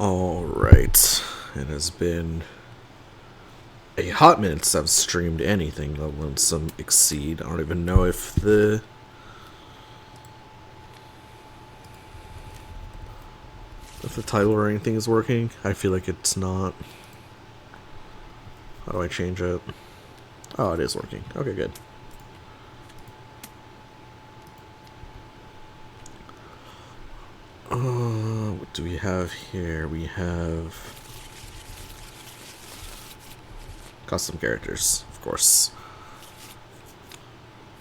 Alright, it has been a hot minute since I've streamed anything, let alone some Exceed. I don't even know if the title or anything is working. I feel like it's not. How do I change it? Oh, it is working. Okay, good. What do we have here? We have custom characters, of course.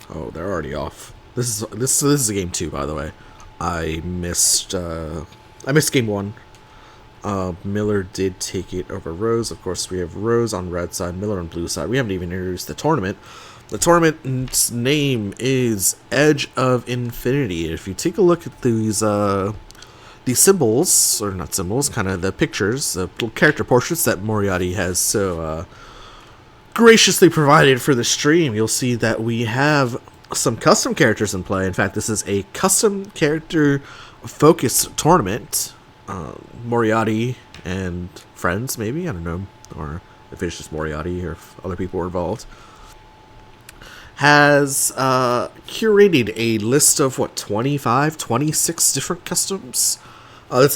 Oh, they're already off. This is a game 2, by the way. I missed game 1. Miller did take it over Rose. Of course, we have Rose on red side, Miller on blue side. We haven't even introduced the tournament. The tournament's name is Edge of Infinity. If you take a look at these symbols, or not symbols, kind of the pictures, the little character portraits that Moriatti has so graciously provided for the stream, you'll see that we have some custom characters in play. In fact, this is a custom character focused tournament. Moriatti and friends, maybe, I don't know, or if it's just Moriatti or if other people were involved, has curated a list of 25, 26 different customs. This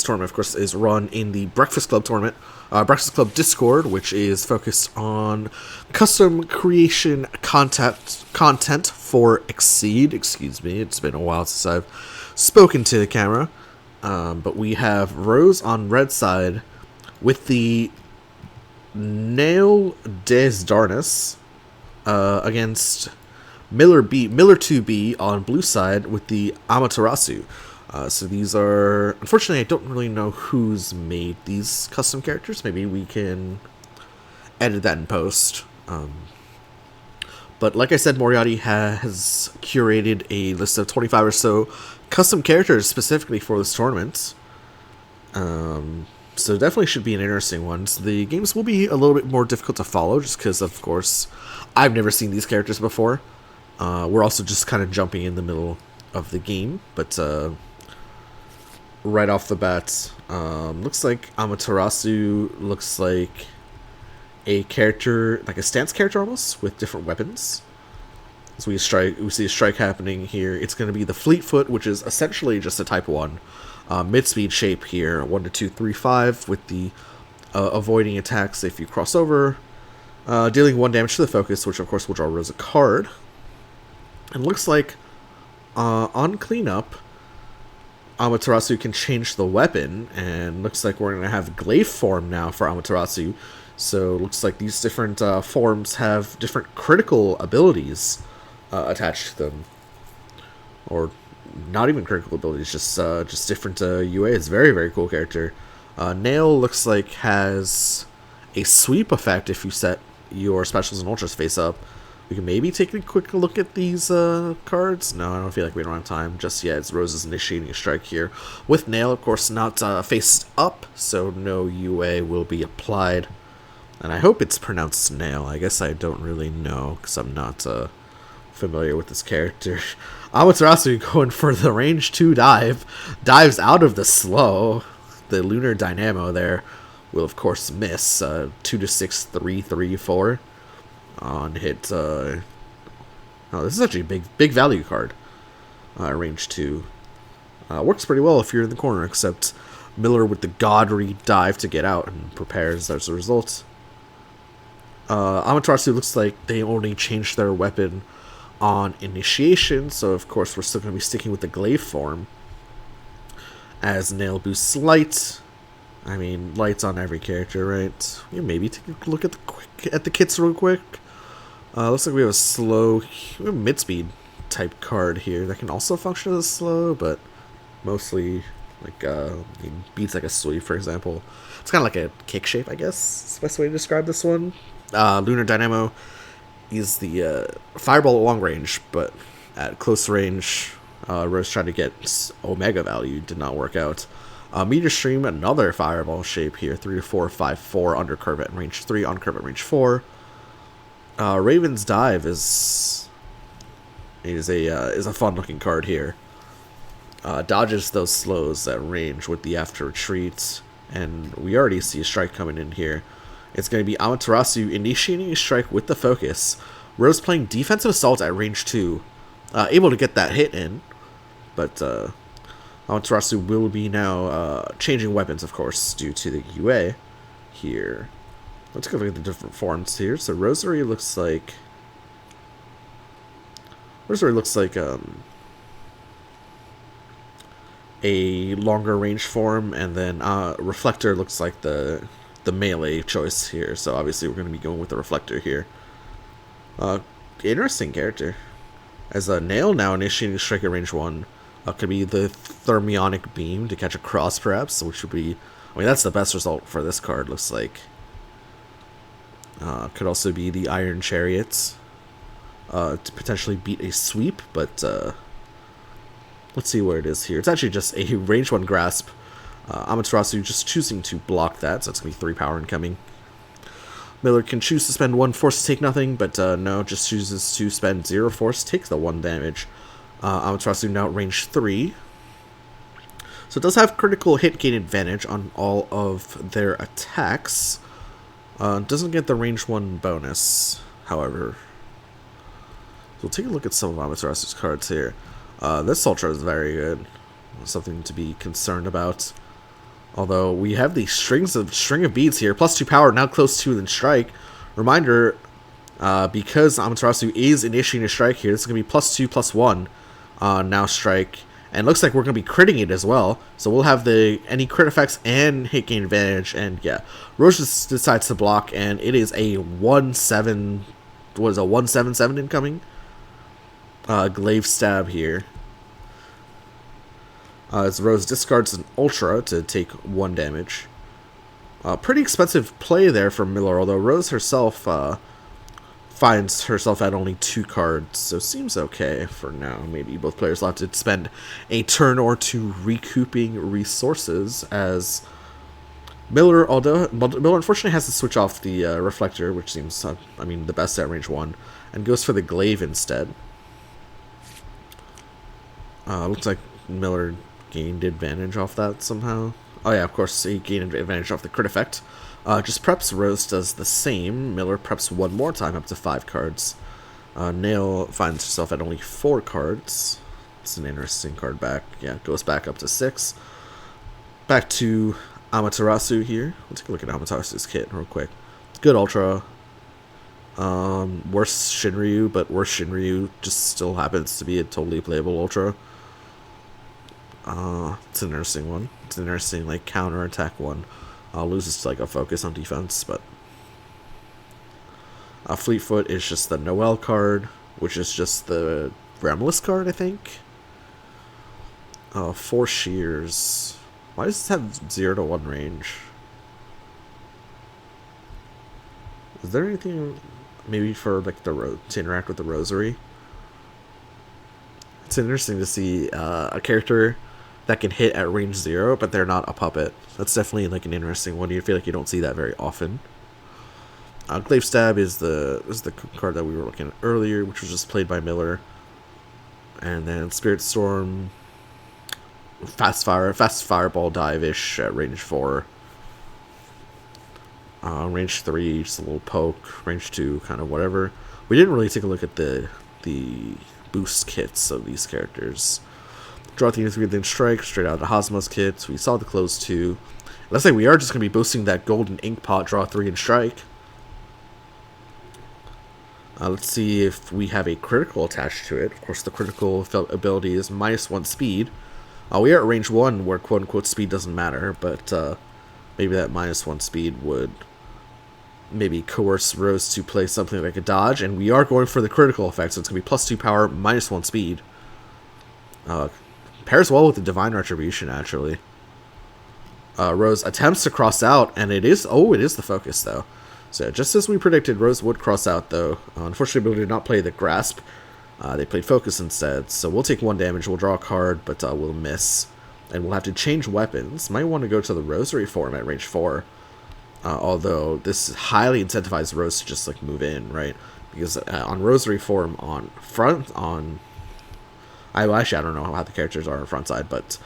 tournament, of course, is run in the Breakfast Club tournament, Breakfast Club Discord, which is focused on custom creation content for Exceed. Excuse me, it's been a while since I've spoken to the camera. But we have Rose on red side with the Nail des Darkness against Miller2B on blue side with the Amaterasu. So these are, unfortunately, I don't really know who's made these custom characters. Maybe we can edit that in post. But like I said, Moriatti has curated a list of 25 or so custom characters specifically for this tournament. So definitely should be an interesting one. So the games will be a little bit more difficult to follow just because, of course, I've never seen these characters before. We're also just kind of jumping in the middle of the game, but right off the bat, looks like Amaterasu looks like a character, like a stance character almost, with different weapons. So we see a strike happening here. It's going to be the Fleetfoot, which is essentially just a type 1 mid-speed shape here, 1 to 2 3 5 with the avoiding attacks if you cross over, dealing 1 damage to the focus, which of course will draw Rose a card. And looks like on cleanup, Amaterasu can change the weapon, and looks like we're going to have glaive form now for Amaterasu. So looks like these different forms have different critical abilities attached to them, or not even critical abilities, just different UA. It's very, very cool character. Nail looks like has a sweep effect if you set your specials and ultras face up. We can maybe take a quick look at these cards. No, I don't feel like we don't have time just yet. It's Rose is initiating a strike here. With Nail, of course, not face up, so no UA will be applied. And I hope it's pronounced Nail. I guess I don't really know because I'm not familiar with this character. Amaterasu going for the range 2 dive. Dives out of the slow. The Lunar Dynamo there will, of course, miss. 2 to 6, 3, 3, 4. On hit. Oh, this is actually a big value card. Range 2. Works pretty well if you're in the corner, except Miller with the Godry dive to get out and prepares as a result. Amaterasu looks like they only changed their weapon on initiation, so of course we're still going to be sticking with the glaive form. As Nail boosts light. I mean, light's on every character, right? Yeah, maybe take a look at the kits real quick. Looks like we have a mid-speed type card here that can also function as a slow, but mostly like it beats like a sweep, for example. It's kind of like a kick shape, I guess. It's the best way to describe this one. Lunar Dynamo is the fireball at long range, but at close range, Rose tried to get Omega value, did not work out. Meteor Stream, another fireball shape here, 3 to 4, 5, 4 under curve at range 3, on curve at range 4. Raven's Dive is a fun looking card here. Dodges those slows at range with the after retreat. and we already see a strike coming in here. It's going to be Amaterasu initiating a strike with the focus. Rose playing defensive assault at range 2. Able to get that hit in, but Amaterasu will be now changing weapons, of course, due to the UA here. Let's go look at the different forms here. So Rosary looks like a longer range form, and then Reflector looks like the melee choice here. So obviously we're going to be going with the Reflector here. Interesting character. As a Nail now initiating strike at range 1. Could be the Thermionic Beam to catch a cross, perhaps, which would be... I mean, that's the best result for this card, looks like. Could also be the Iron Chariot to potentially beat a sweep, but let's see what it is here. It's actually just a range 1 grasp. Amaterasu just choosing to block that, so it's going to be 3 power incoming. Miller can choose to spend 1 force to take nothing, but no, just chooses to spend 0 force, takes the 1 damage. Amaterasu now at range 3. So it does have critical hit gain advantage on all of their attacks. Doesn't get the range 1 bonus, however. So we'll take a look at some of Amaterasu's cards here. This Ultra is very good. Something to be concerned about. Although we have the string of beads here. Plus 2 power, now close to than strike. Reminder, because Amaterasu is initiating a strike here, this is going to be plus 2, plus 1. Now strike, and looks like we're going to be critting it as well, so we'll have any crit effects and hit gain advantage. And yeah, Roche just decides to block, and it is a 1-7, what is a 1-7-7 incoming glaive stab here, as Rose discards an Ultra to take 1 damage. Pretty expensive play there for Miller, although Rose herself finds herself at only 2 cards, so seems okay for now. Maybe both players will have to spend a turn or 2 recouping resources, as Miller unfortunately has to switch off the Reflector, which seems, the best at range 1, and goes for the Glaive instead. Looks like Miller gained advantage off that somehow. Oh yeah, of course, he gained advantage off the crit effect. Just preps. Rose does the same. Miller preps 1 more time, up to 5 cards. Nail finds herself at only 4 cards. It's an interesting card back. Yeah, goes back up to 6. Back to Amaterasu here. Let's take a look at Amaterasu's kit real quick. Good Ultra. Worse Shinryu, but worse Shinryu just still happens to be a totally playable Ultra. It's an interesting one. It's an interesting, like, counter-attack one. Loses to, like, a focus on defense, but Fleetfoot is just the Noel card, which is just the Remless card, I think. 4 Shears. Why does this have 0 to 1 range? Is there anything maybe for, like, to interact with the Rosary? It's interesting to see a character that can hit at range 0, but they're not a puppet. That's definitely, like, an interesting one. You feel like you don't see that very often. Glaive Stab is the card that we were looking at earlier, which was just played by Miller. And then Spirit Storm, fast fireball dive-ish at range 4. Range 3, just a little poke. Range 2, kind of whatever. We didn't really take a look at the boost kits of these characters. Draw 3 then strike, straight out of the Hosmos kit. We saw the close 2. Let's say we are just going to be boosting that golden ink pot, draw 3 and strike. Let's see if we have a critical attached to it. Of course, the critical ability is -1 speed. We are at range 1 where quote-unquote speed doesn't matter, but maybe that -1 speed would maybe coerce Rose to play something like a dodge, and we are going for the critical effect, so it's going to be plus 2 power, -1 speed. Pairs well with the Divine Retribution, actually. Rose attempts to cross out, and it is the focus, though. So just as we predicted, Rose would cross out, though. Unfortunately, we did not play the Grasp. They played Focus instead, so we'll take 1 damage, we'll draw a card, but we'll miss. And we'll have to change weapons. Might want to go to the Rosary form at range 4. Although, this highly incentivizes Rose to just, like, move in, right? Because on Rosary form, actually, I don't know how the characters are on the front side, but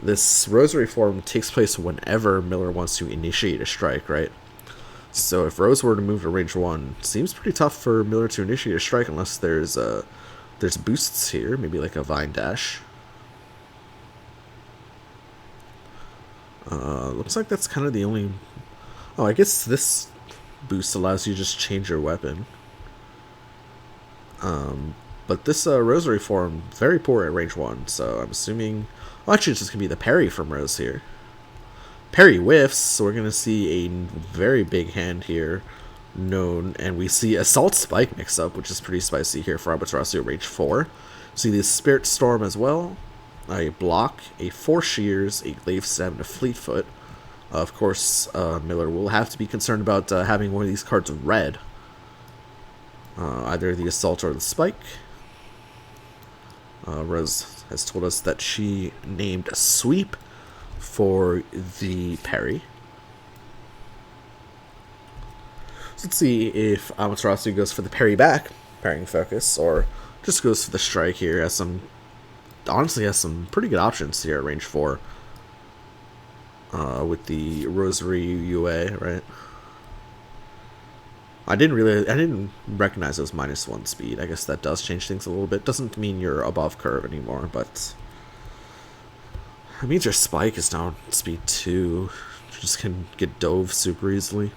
This Rosary form takes place whenever Miller wants to initiate a strike, right? So if Rose were to move to range 1, seems pretty tough for Miller to initiate a strike unless there's boosts here, maybe like a Vine Dash. Looks like that's kind of the only... Oh, I guess this boost allows you to just change your weapon. But this Rosary form, very poor at range 1, so I'm assuming... Well, actually, it's just going to be the parry from Rose here. Parry whiffs, so we're going to see a very big hand here known, and we see Assault Spike mix up, which is pretty spicy here for Amaterasu at range 4. See the Spirit Storm as well, a block, a 4 shears, a glaive stab, and a fleetfoot. Of course, Miller will have to be concerned about having one of these cards red. Either the Assault or the Spike. Rose has told us that she named Sweep for the parry. So let's see if Amaterasu goes for the parry back, parrying focus, or just goes for the strike here. Honestly has some pretty good options here at range 4. With the Rosary UA, right? I didn't recognize it was -1 speed. I guess that does change things a little bit. Doesn't mean you're above curve anymore, but it means your spike is down speed 2. You just can get dove super easily.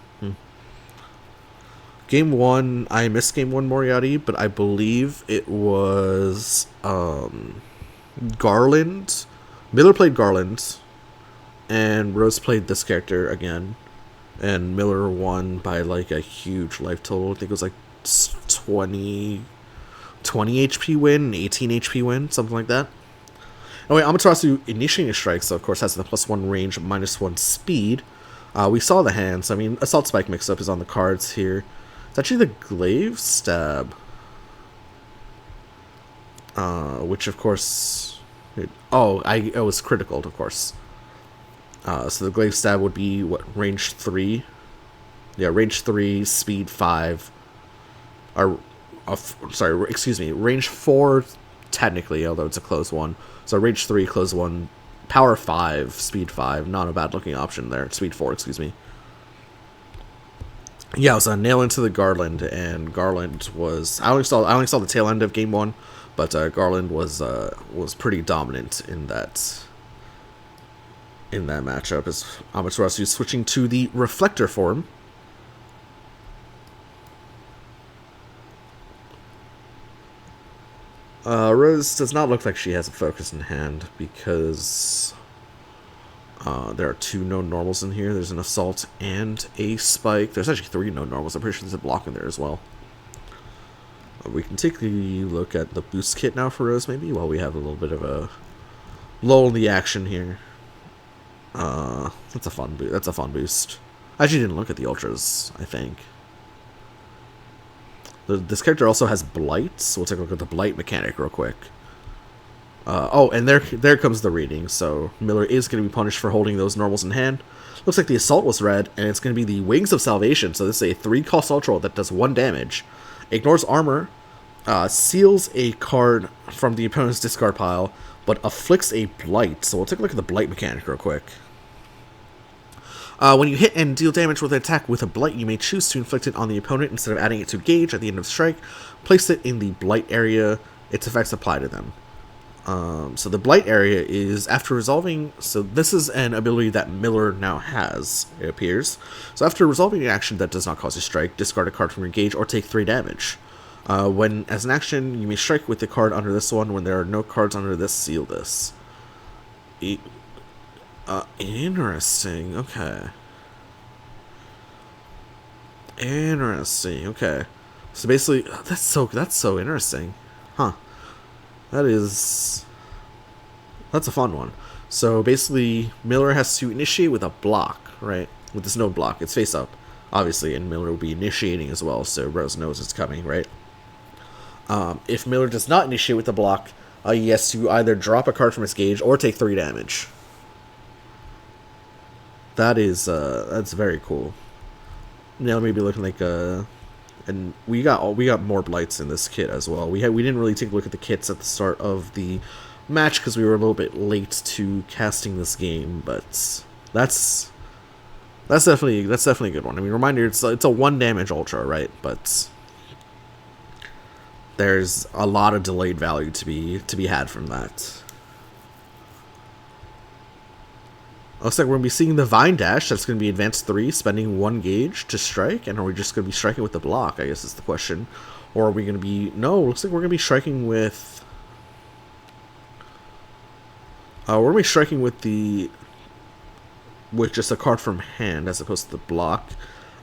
Game 1, I missed game 1 Moriatti, but I believe it was Garland. Miller played Garland, and Rose played this character again. And Miller won by like a huge life total. I think it was like 20 HP win, 18 HP win, something like that. Anyway, Amaterasu initiating a strike, so of course has the +1 range, -1 speed. We saw the hands. I mean, Assault Spike mix-up is on the cards here. It's actually the glaive stab. Which of course... it was critical, of course. So the glaive stab would be, what, range 3? Yeah, range 3, speed 5. Sorry, excuse me, range 4 technically, although it's a close one. So range 3, close 1, power 5, speed 5. Not a bad looking option there. Speed 4, excuse me. Yeah, it was a nail into the Garland, and Garland was... I only saw the tail end of game 1, but Garland was pretty dominant in that matchup, as Amaterasu is switching to the Reflector form. Rose does not look like she has a focus in hand, because there are 2 known normals in here. There's an Assault and a Spike. There's actually 3 known normals. I'm pretty sure there's a block in there as well. We can take a look at the boost kit now for Rose, maybe, while we have a little bit of a lull in the action here. That's a fun boost. I actually didn't look at the ultras, I think. This character also has blight, so we'll take a look at the blight mechanic real quick. And there comes the reading. So Miller is going to be punished for holding those normals in hand. Looks like the Assault was red, and it's going to be the Wings of Salvation. So this is a 3-cost ultra that does 1 damage. Ignores armor, seals a card from the opponent's discard pile, but afflicts a blight. So we'll take a look at the blight mechanic real quick. When you hit and deal damage with an attack with a blight, you may choose to inflict it on the opponent instead of adding it to gauge at the end of the strike. Place it in the blight area. Its effects apply to them. So the blight area is after resolving... So this is an ability that Miller now has, it appears. So after resolving an action that does not cause a strike, discard a card from your gauge or take 3 damage. When, as an action, you may strike with the card under this one. When there are no cards under this, seal this. Interesting. Okay. Interesting. Okay. So basically, that's so interesting. Huh. That's a fun one. So basically, Miller has to initiate with a block, right? With this no block. It's face up, obviously, and Miller will be initiating as well, so Rose knows it's coming, right? If Miller does not initiate with a block, he has to either drop a card from his gauge or take 3 damage. That's very cool. Now maybe looking like and we got more blights in this kit as well. We didn't really take a look at the kits at the start of the match because we were a little bit late to casting this game, but that's definitely a good one. I mean, reminder, it's a 1 damage ultra, right? But there's a lot of delayed value to be had from that. Looks like we're going to be seeing the Vine Dash. That's going to be Advanced 3, spending 1 gauge to strike. And are we just going to be striking with the block, I guess is the question. Or are we going to be... No, looks like we're going to be striking with... we're going to be striking with the... with just a card from hand as opposed to the block.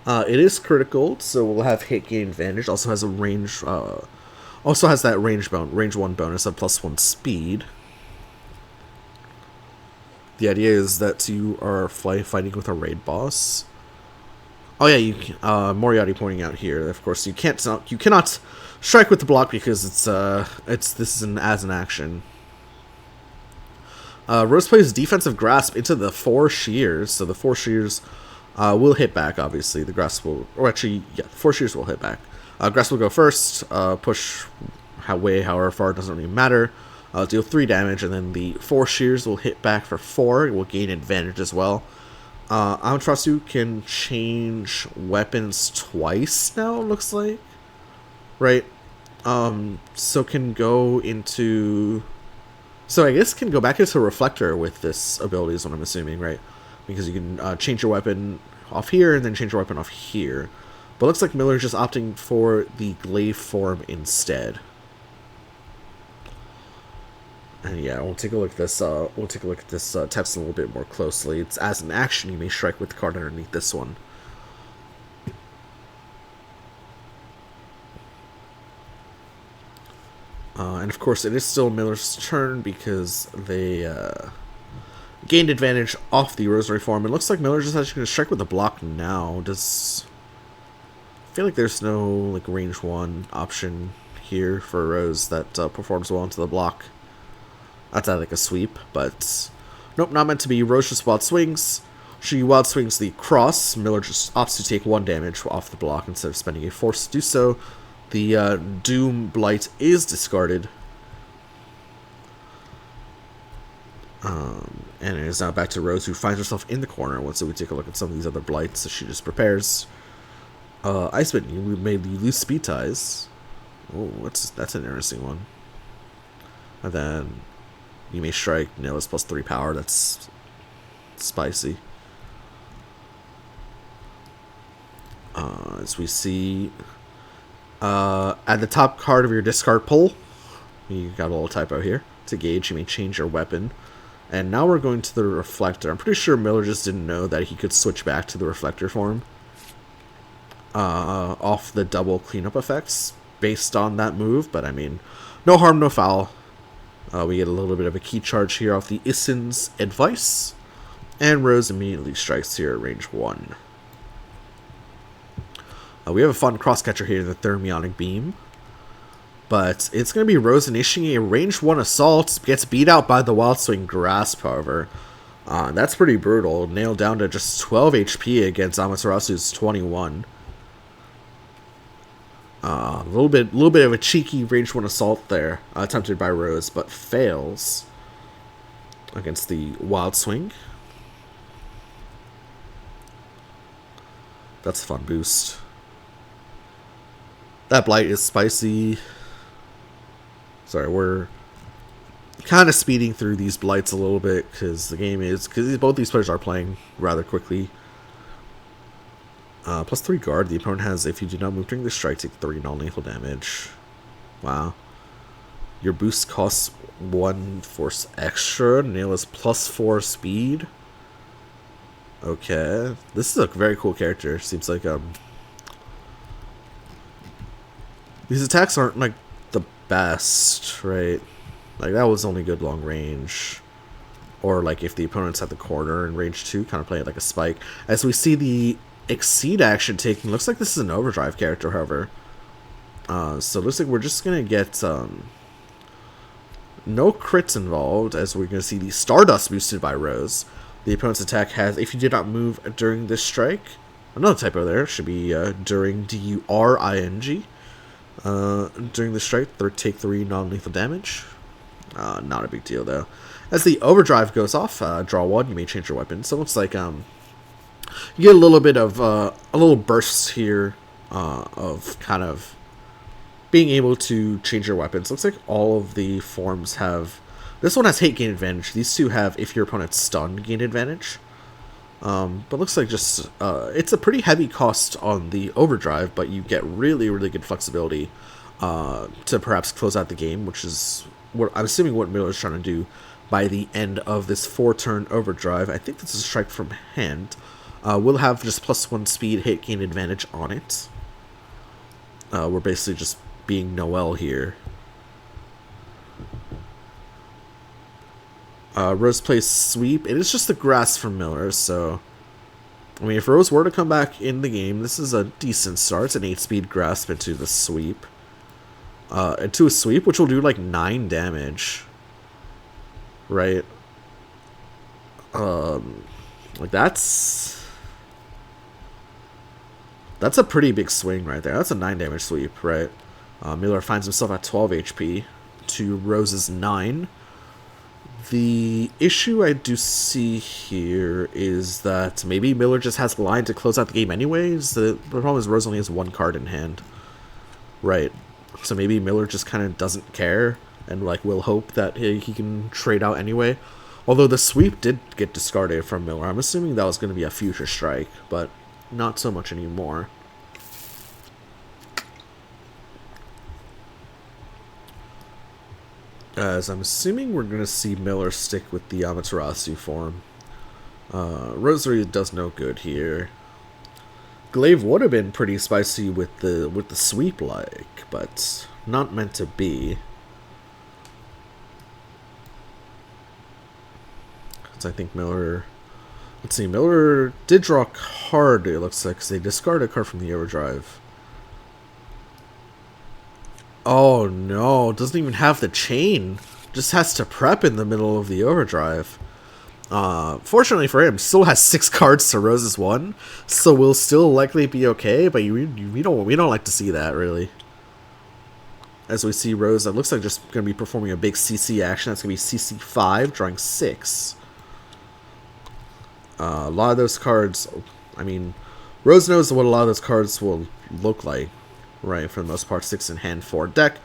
It is critical, so we'll have hit gain advantage. Also has a range... also has that range 1 bonus of +1 speed. The idea is that you are fighting with a raid boss. Oh yeah, Moriatti pointing out here. Of course, you cannot strike with the block because this is as an action. Rose plays defensive grasp into the 4 shears, so the 4 shears will hit back. Obviously, the grasp will, or actually, yeah, 4 shears will hit back. Grasp will go first. Push however far, it doesn't really matter. Deal 3 damage, and then the 4 shears will hit back for 4. It will gain advantage as well. Amaterasu can change weapons twice now, it looks like. Right? So can go into... So I guess can go back into Reflector with this ability is what I'm assuming, right? Because you can change your weapon off here and then change your weapon off here. But it looks like Miller's just opting for the glaive form instead. And yeah, we'll take a look at this. Text a little bit more closely. It's as an action, you may strike with the card underneath this one. And of course, it is still Miller's turn because they gained advantage off the Rosary form. It looks like Miller's just actually going to strike with the block now. I feel like there's no like range 1 option here for Rose that performs well into the block. That's like a sweep, but nope, not meant to be. Rose just wild swings. She wild swings the cross. Miller just opts to take 1 damage off the block instead of spending a force to do so. The Doom Blight is discarded. And it is now back to Rose, who finds herself in the corner. Once we take a look at some of these other blights, so she just prepares. Iceman, you lose speed ties. Oh, that's an interesting one. And then you may strike. Nail is +3 power. That's spicy. As we see, at the top card of your discard pool, you got a little typo here. To gauge, you may change your weapon. And now we're going to the Reflector. I'm pretty sure Miller just didn't know that he could switch back to the Reflector form off the double cleanup effects based on that move. But I mean, no harm, no foul. We get a little bit of a key charge here off the Issen's advice. And Rose immediately strikes here at range 1. We have a fun cross-catcher here, the Thermionic Beam. But it's going to be Rose initiating a range 1 assault. Gets beat out by the Wild Swing Grasp, however. That's pretty brutal. Nailed down to just 12 HP against Amaterasu's 21. A little bit of a cheeky range 1 assault there, attempted by Rose, but fails against the Wild Swing. That's a fun boost. That Blight is spicy. Sorry, we're kind of speeding through these Blights a little bit because both these players are playing rather quickly. +3 guard. The opponent has, if you do not move during the strike, take 3 non-lethal damage. Wow. Your boost costs 1 force extra. Nail is +4 speed. Okay. This is a very cool character. Seems like these attacks aren't like the best, right? Like that was only good long range. Or like if the opponent's at the corner in range 2, kind of play it like a spike. As we see the Exceed action taking, looks like this is an overdrive character, however. So it looks like we're just gonna get no crits involved, as we're gonna see the Stardust boosted by Rose. The opponent's attack has, if you did not move during this strike, another typo there, should be during DURING. During the strike, take 3 non-lethal damage. Not a big deal though. As the overdrive goes off, draw 1, you may change your weapon. So it looks like you get a little bit of a little burst here of kind of being able to change your weapons. Looks like all of the forms have. This one has hate gain advantage. These two have if your opponent's stunned gain advantage. But looks like just it's a pretty heavy cost on the overdrive, but you get really good flexibility to perhaps close out the game, which is what I'm assuming what Miller's trying to do by the end of this 4-turn overdrive. I think this is a strike from hand. We'll have just +1 speed hit gain advantage on it. We're basically just being Noel here. Rose plays sweep. It is just the grass from Miller, so I mean, if Rose were to come back in the game, this is a decent start. It's an 8-speed grasp into the sweep. Into a sweep, which will do like 9 damage. Right? Like that's a pretty big swing right there. That's a 9 damage sweep, right? Miller finds himself at 12 HP to Rose's 9. The issue I do see here is that maybe Miller just has line to close out the game anyways. The problem is Rose only has 1 card in hand. Right. So maybe Miller just kind of doesn't care and like will hope that he can trade out anyway. Although the sweep did get discarded from Miller. I'm assuming that was going to be a future strike, but not so much anymore. As I'm assuming we're going to see Miller stick with the Amaterasu form. Rosary does no good here. Glaive would have been pretty spicy with the sweep like, but not meant to be. I think Miller. Let's see, Miller did draw a card, it looks like, because they discarded a card from the overdrive. Oh no, doesn't even have the chain. Just has to prep in the middle of the overdrive. Fortunately for him, still has 6 cards to Rose's 1, so we'll still likely be okay, but we don't like to see that, really. As we see Rose, it looks like just going to be performing a big CC action. That's going to be CC5, drawing 6. A lot of those cards, I mean, Rose knows what a lot of those cards will look like, right? For the most part, 6 in hand, 4 deck.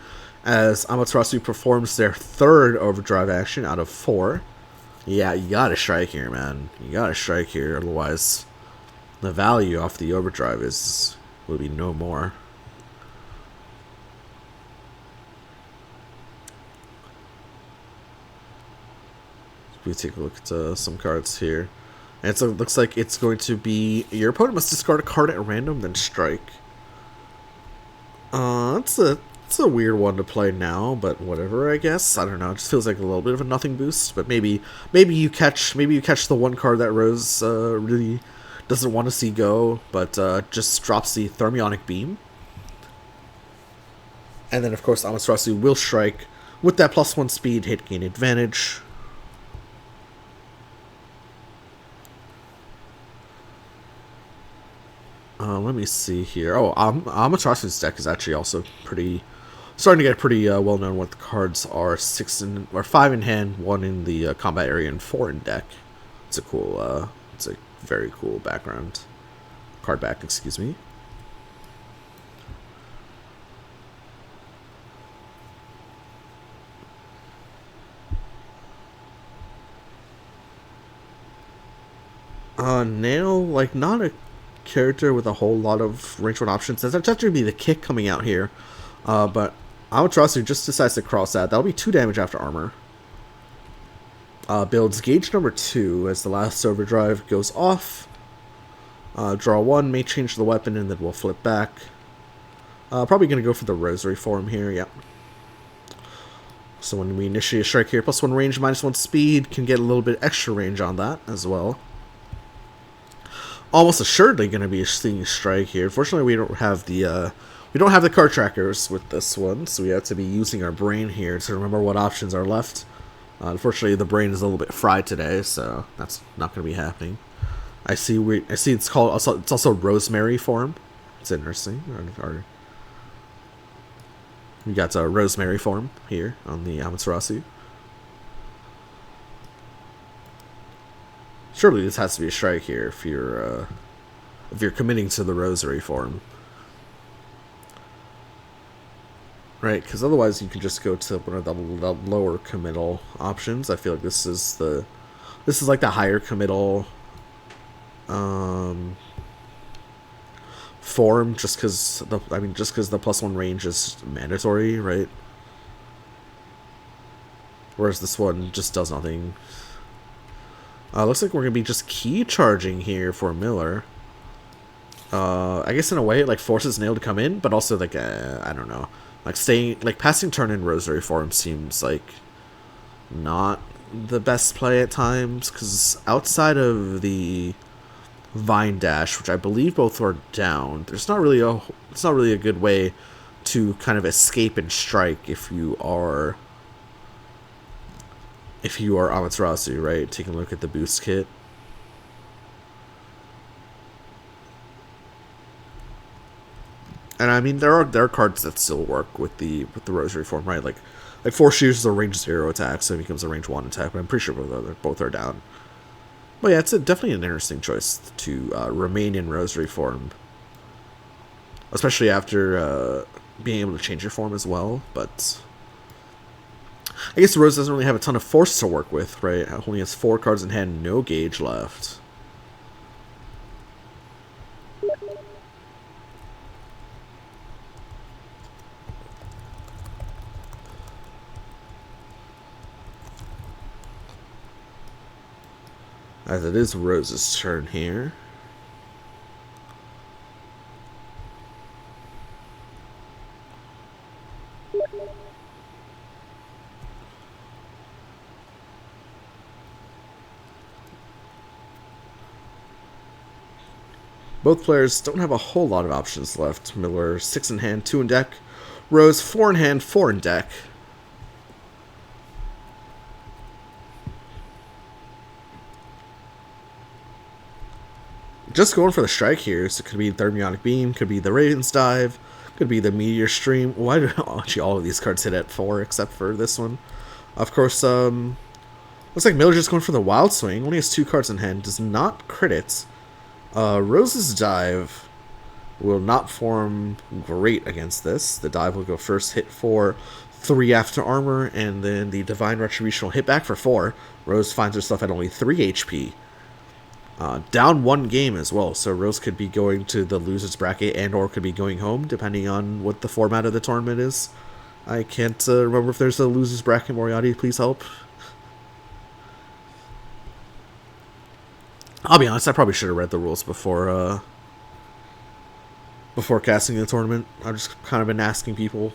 As Amaterasu performs their 3rd overdrive action out of 4. Yeah, you gotta strike here, man. You gotta strike here, otherwise the value off the overdrive will be no more. We take a look at some cards here. And so it looks like it's going to be your opponent must discard a card at random, then strike. It's a weird one to play now, but whatever, I guess. I don't know. It just feels like a little bit of a nothing boost, but maybe you catch the one card that Rose really doesn't want to see go, but just drops the Thermionic Beam. And then of course Amaterasu will strike with that +1 speed hit gain advantage. Let me see here. Oh, Amaterasu's deck is actually also starting to get pretty well known. What the cards are: 5 in hand, 1 in the combat area, and 4 in deck. It's a very cool card back. Excuse me. Nail, like, not a character with a whole lot of range 1 options. That's actually be the kick coming out here, but Amaterasu just decides to cross that. That'll be 2 damage after armor. Builds gauge number 2 as the last overdrive goes off. Draw 1, may change the weapon, and then we'll flip back. Probably gonna go for the rosary form here. Yep. So when we initiate a strike here, +1 range, -1 speed, can get a little bit extra range on that as well. Almost assuredly going to be seeing a strike here. Unfortunately, we don't have the card trackers with this one, so we have to be using our brain here to remember what options are left. Unfortunately, the brain is a little bit fried today, so that's not going to be happening. I see it's called it's also Rosemary form. It's interesting. We got a Rosemary form here on the Amaterasu. Surely this has to be a strike here if you're committing to the Rosary form. Right, because otherwise you can just go to one of the lower committal options. I feel like this is like the higher committal form, just because the +1 range is mandatory, right? Whereas this one just does nothing. Looks like we're gonna be just key charging here for Miller. I guess in a way it like forces Nail to come in, but also like I don't know. Like passing turn in Rosary form seems like not the best play at times, because outside of the Vine Dash, which I believe both are down, it's not really a good way to kind of escape and strike if you are Amaterasu, right? Taking a look at the boost kit. And I mean, there are cards that still work with the Rosary form, right? Like Force Shoes is a range 0 attack, so it becomes a range 1 attack. But I'm pretty sure both are down. But yeah, it's definitely an interesting choice to remain in Rosary form, especially after being able to change your form as well. But I guess Rose doesn't really have a ton of force to work with, right? It only has 4 cards in hand, no gauge left. As it is Rose's turn here. Both players don't have a whole lot of options left. Miller 6 in hand, 2 in deck. Rose 4 in hand, 4 in deck. Just going for the strike here, so it could be Thermionic Beam, could be the Raven's Dive, could be the Meteor Stream. Why do actually all of these cards hit at 4 except for this one? Of course, looks like Miller just going for the Wild Swing. Only has 2 cards in hand, does not crit it. Rose's Dive will not form great against this. The Dive will go first, hit for 3 after armor, and then the Divine Retribution will hit back for 4. Rose finds herself at only 3 HP. Down 1 game as well, so Rose could be going to the loser's bracket and or could be going home, depending on what the format of the tournament is. I can't remember if there's a loser's bracket. Moriatti, please help. I'll be honest, I probably should have read the rules before casting the tournament. I've just kind of been asking people.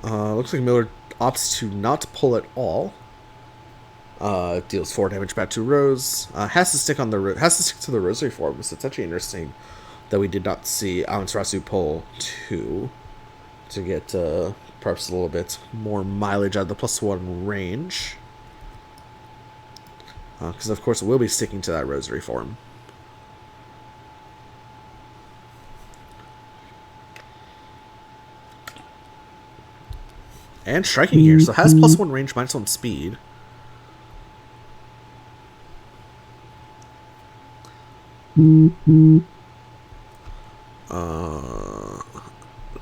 Looks like Miller opts to not pull at all. Deals 4 damage back to Rose. Has to stick to the Rosary form. So it's actually interesting that we did not see Amaterasu pull 2 to get perhaps a little bit more mileage out of the +1 range. Because of course it will be sticking to that Rosary form. And striking here, so has +1 range, -1 speed.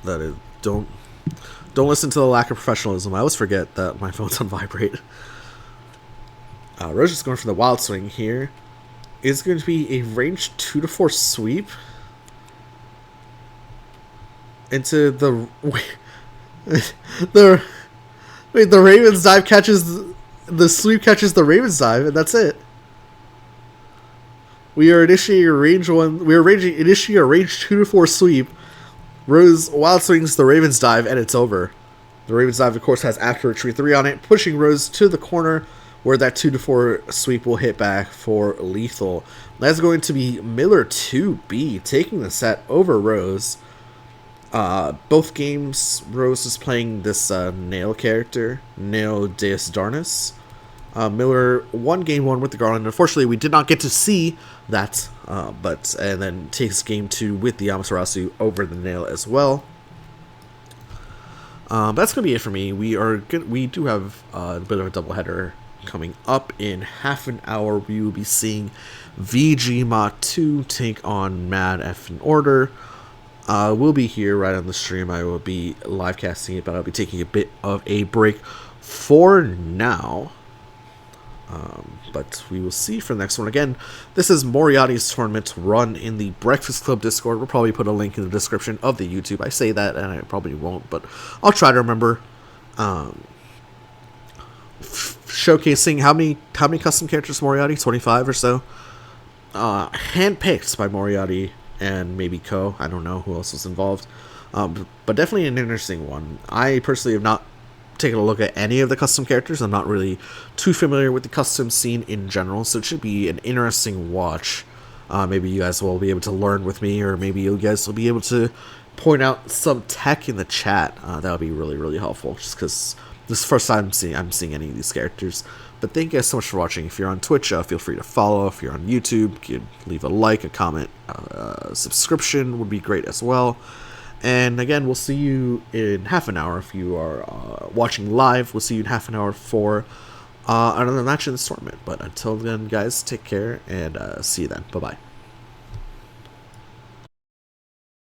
That is, don't listen to the lack of professionalism. I always forget that my phone's on vibrate. Rose is going for the Wild Swing here. It's going to be a range 2 to 4 sweep into the the Raven's Dive catches the sweep catches the Raven's Dive, and that's it. We are initiating a range 1. We are initiating a range 2 to 4 sweep. Rose Wild Swings the Raven's Dive, and it's over. The Raven's Dive, of course, has After Retreat 3 on it, pushing Rose to the corner where that 2 to 4 sweep will hit back for lethal. That's going to be Miller2B taking the set over Rose. Both games, Rose is playing this Nail character, Nail Deus Darnus. Miller won game 1 with the Garland. Unfortunately, we did not get to see that, and then takes game 2 with the Amaterasu over the nail as well. That's gonna be it for me. We do have a bit of a doubleheader coming up in half an hour. We will be seeing VGMod2 take on Mad F in Order. We'll be here right on the stream. I will be live casting it, but I'll be taking a bit of a break for now. But we will see for the next one. Again, this is Moriatti's tournament run in the Breakfast Club Discord. We'll probably put a link in the description of the YouTube. I say that, and I probably won't, but I'll try to remember. Showcasing how many custom characters Moriatti? 25 or so. Handpicked by Moriatti and maybe Co. I don't know who else was involved. But definitely an interesting one. I personally have not taken a look at any of the custom characters. I'm not really too familiar with the custom scene in general, so it should be an interesting watch. Maybe you guys will be able to learn with me, or maybe you guys will be able to point out some tech in the chat. That would be really, really helpful, just because this is the first time I'm seeing any of these characters. But thank you guys so much for watching. If you're on Twitch, feel free to follow. If you're on YouTube, you can leave a like, a comment, subscription would be great as well. And again, we'll see you in half an hour. If you are watching live, we'll see you in half an hour for another match in this tournament. But until then, guys, take care and see you then. Bye-bye.